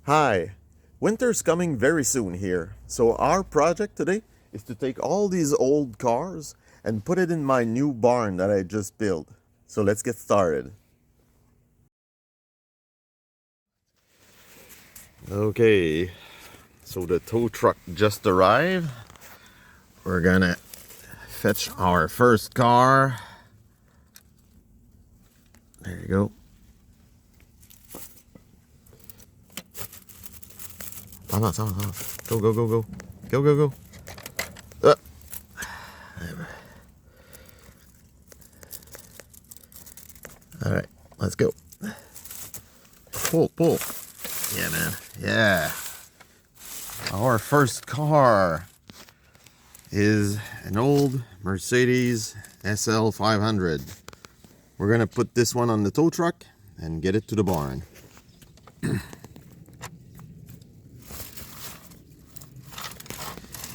Hi, winter's coming very soon here, so our project today is to take all these old cars and put it in my new barn that I just built. So let's get started. Okay, so the tow truck just arrived. We're gonna fetch our first car. There you go. Vamos. Go. Go. All right, let's go. Pull. Yeah, man. Yeah. Our first car is an old Mercedes SL 500. We're gonna put this one on the tow truck and get it to the barn.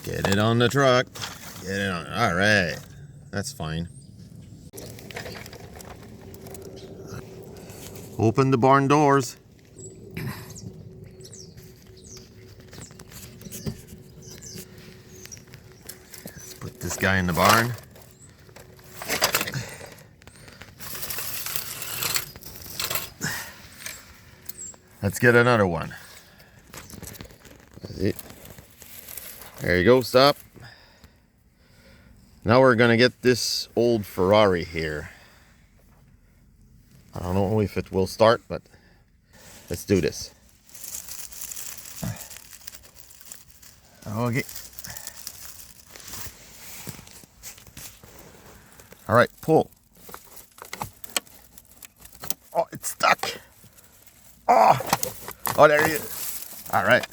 Get it on the truck. Get it on. All right. That's fine. Open the barn doors. Let's put this guy in the barn. Let's get another one. That's it. There you go, stop. Now we're gonna get this old Ferrari here. I don't know if it will start, but let's do this. Okay. All right, pull. Oh, it's stuck. Oh, there he is. All right,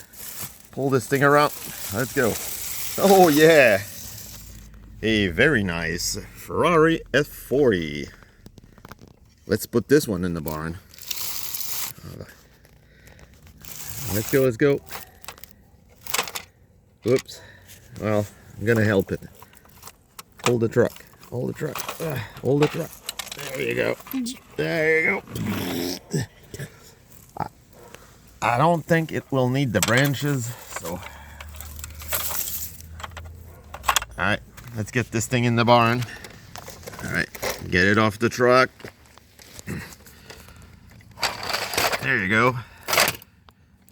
pull this thing around. Let's go. Oh yeah, a very nice Ferrari F40. Let's put this one in the barn. Let's go. Whoops. Well, I'm gonna help it. Hold the truck. Hold the truck. There you go. I don't think it will need the branches, so. Alright, let's get this thing in the barn. Alright, get it off the truck. There you go.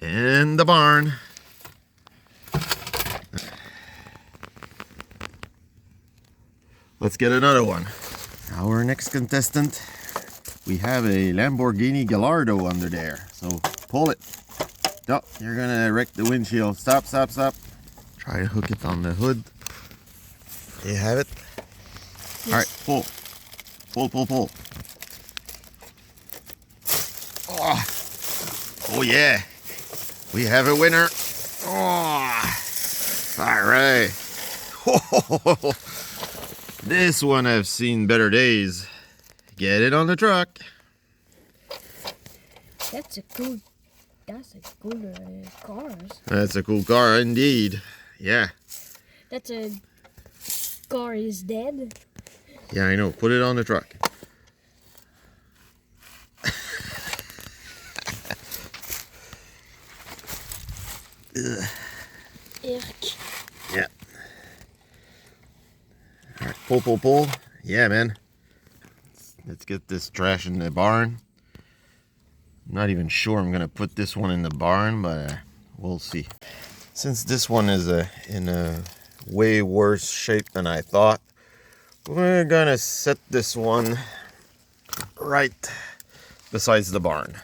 In the barn. Let's get another one. Our next contestant, we have a Lamborghini Gallardo under there. So pull it. Oh, you're gonna wreck the windshield. Stop. Try to hook it on the hood. You have it? Yes. All right, pull. Oh yeah, we have a winner. Oh, all right. This one I've seen better days. Get it on the truck. That's a cool car. That's a cool car indeed. Yeah. That's a car is dead. Yeah, I know. Put it on the truck. Yeah. All right, pull. Yeah, man. Let's get this trash in the barn. I'm not even sure I'm gonna put this one in the barn, but we'll see. Since this one is in a way worse shape than I thought, we're gonna set this one right besides the barn.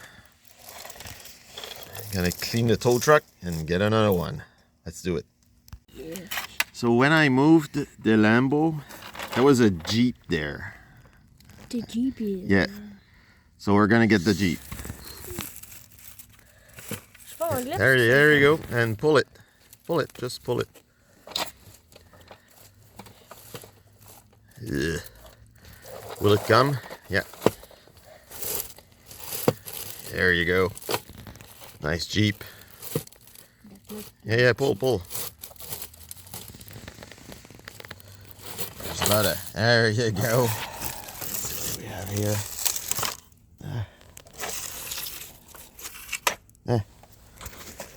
Gonna clean the tow truck and get another one. Let's do it. Yeah. So when I moved the Lambo, there was a Jeep there. The Jeep is. Yeah. So we're gonna get the Jeep. There you go. And pull it. Just pull it. Ugh. Will it come? Yeah. There you go. Nice Jeep. Yeah, pull. There's a lot of. There you go. What do we have here?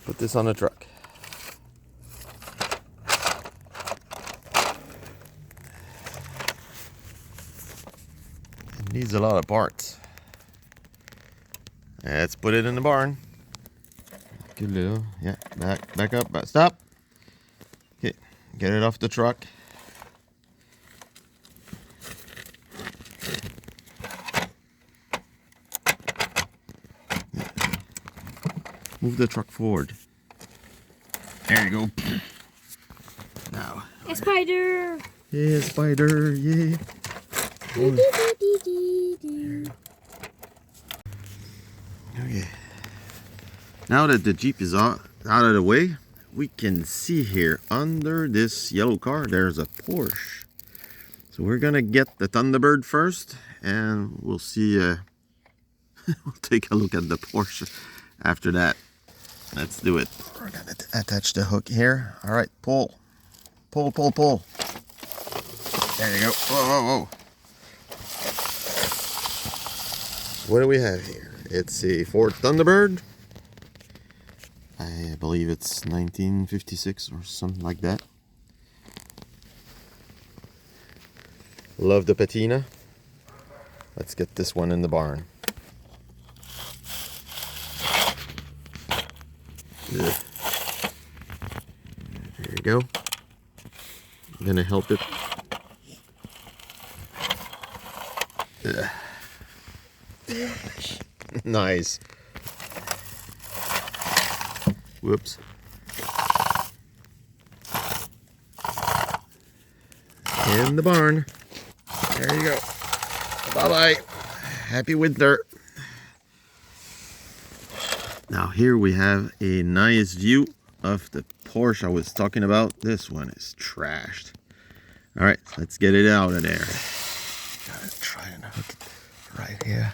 put this on the truck. It needs a lot of parts. Let's put it in the barn. Good little, yeah, back up, stop. Okay, get it off the truck. Move the truck forward. There you go. Now. A spider! Yeah, spider, yeah. Okay. Now that the Jeep is out of the way, we can see here under this yellow car, there's a Porsche. So we're gonna get the Thunderbird first, and we'll see, we'll take a look at the Porsche after that. Let's do it. We're gonna attach the hook here. All right, pull. Pull, pull, pull. There you go. Whoa, whoa, whoa. What do we have here? It's a Ford Thunderbird. I believe it's 1956 or something like that. Love the patina. Let's get this one in the barn. Ugh. There you go. I'm gonna help it. Ugh. Nice. Whoops. In the barn. There you go. Bye-bye. Happy winter. Now here we have a nice view of the Porsche I was talking about. This one is trashed. All right, let's get it out of there. Gotta try and hook it right here.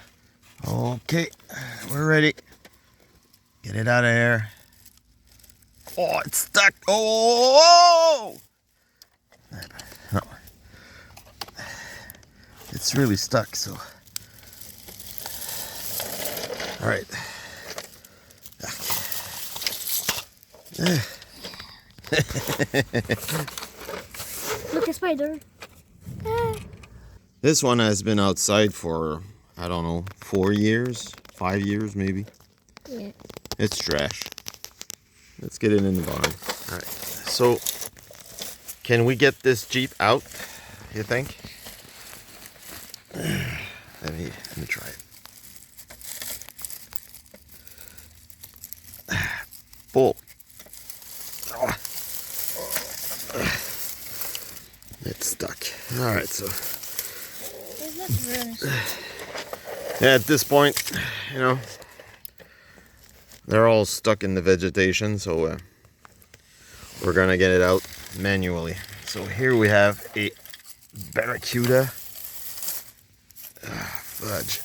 Okay, we're ready. Get it out of there. Oh, it's stuck. Oh! No. It's really stuck, so. All right. Look, a spider. Ah. This one has been outside for, I don't know, 4 years, 5 years maybe. Yeah. It's trash. Let's get it in the barn. All right. So, can we get this Jeep out, you think? Let me try it. Pull. Oh. It's stuck. All right, so. Yeah, at this point, you know, they're all stuck in the vegetation, so we're gonna get it out manually. So here we have a Barracuda. Fudge.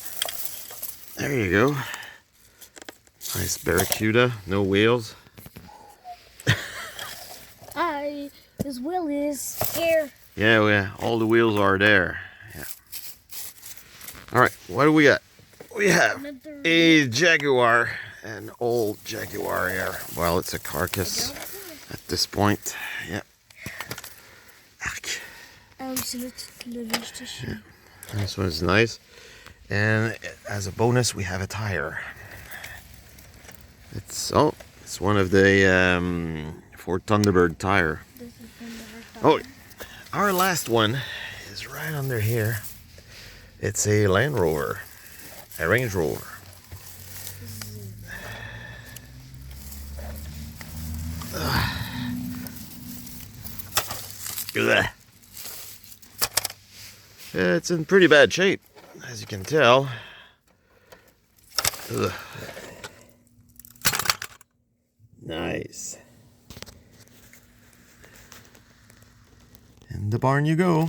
There you go. Nice Barracuda, no wheels. His wheel is here. Yeah, all the wheels are there. Yeah. All right, what do we got? We have a Jaguar, an old Jaguar here. Well, it's a carcass at this point. Yeah. Yeah. This one's nice. And as a bonus, we have a tire. It's one of the Ford Thunderbird tire. Oh, our last one is right under here. It's a Land Rover, a Range Rover. Ugh. It's in pretty bad shape, as you can tell. Ugh. Nice. In the barn you go.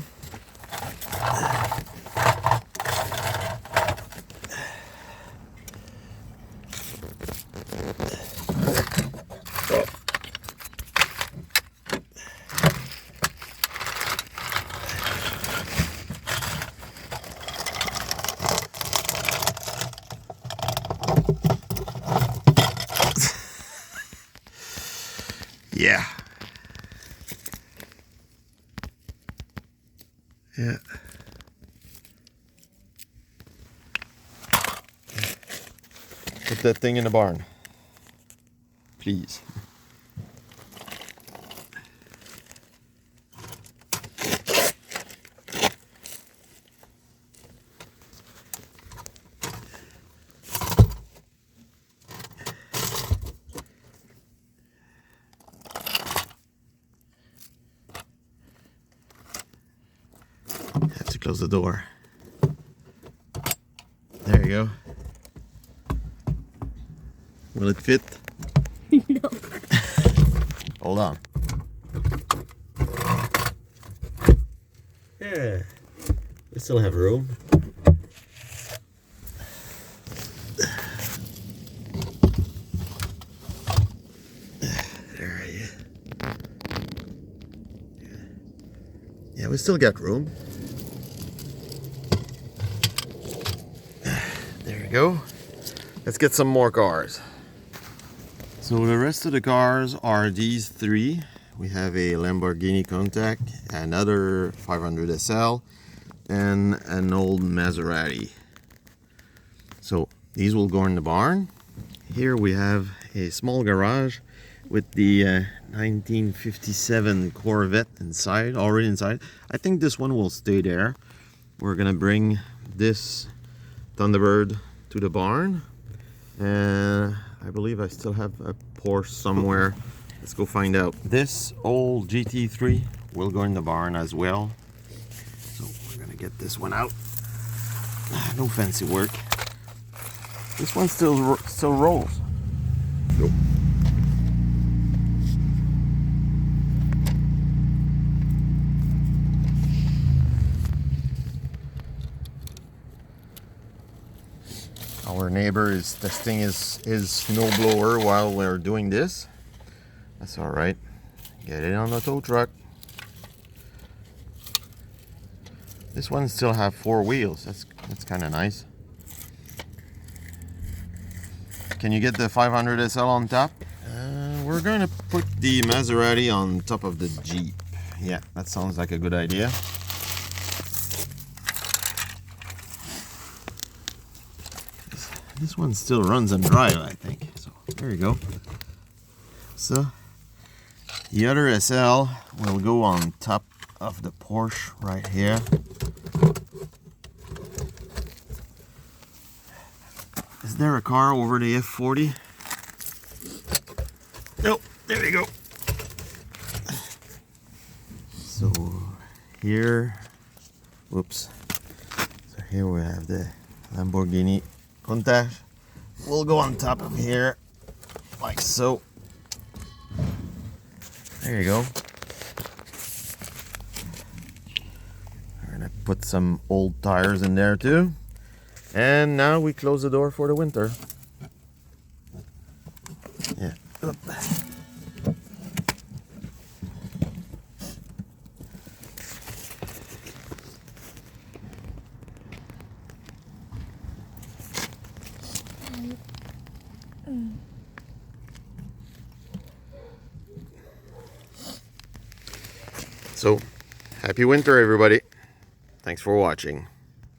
Yeah. Yeah. Put that thing in the barn, please. Have to close the door. There you go. Will it fit? No. Hold on. Yeah, we still have room. There you go. Yeah, we still got room. There you go. Let's get some more cars. So the rest of the cars are these three. We have a Lamborghini Countach, another 500 SL, and an old Maserati. So these will go in the barn. Here we have a small garage with the 1957 Corvette inside, already inside. I think this one will stay there. We're gonna bring this Thunderbird to the barn, and I believe I still have a Porsche somewhere. Let's go find out. This old GT3 will go in the barn as well. So we're gonna get this one out. No fancy work. This one still rolls. Nope. Our neighbor is testing his snowblower while we're doing this. That's all right. Get it on the tow truck. This one still have 4 wheels. That's kind of nice. Can you get the 500 SL on top? We're gonna put the Maserati on top of the Jeep. Yeah, that sounds like a good idea. This one still runs and drive, I think. So there you go. So the other SL will go on top of the Porsche right here. Is there a car over the F40? Nope, there you go. So here, whoops. So here we have the Lamborghini Countach. We'll go on top of here, like so. There you go. We're gonna put some old tires in there too. And now we close the door for the winter. Yeah. Up. So, happy winter, everybody. Thanks for watching.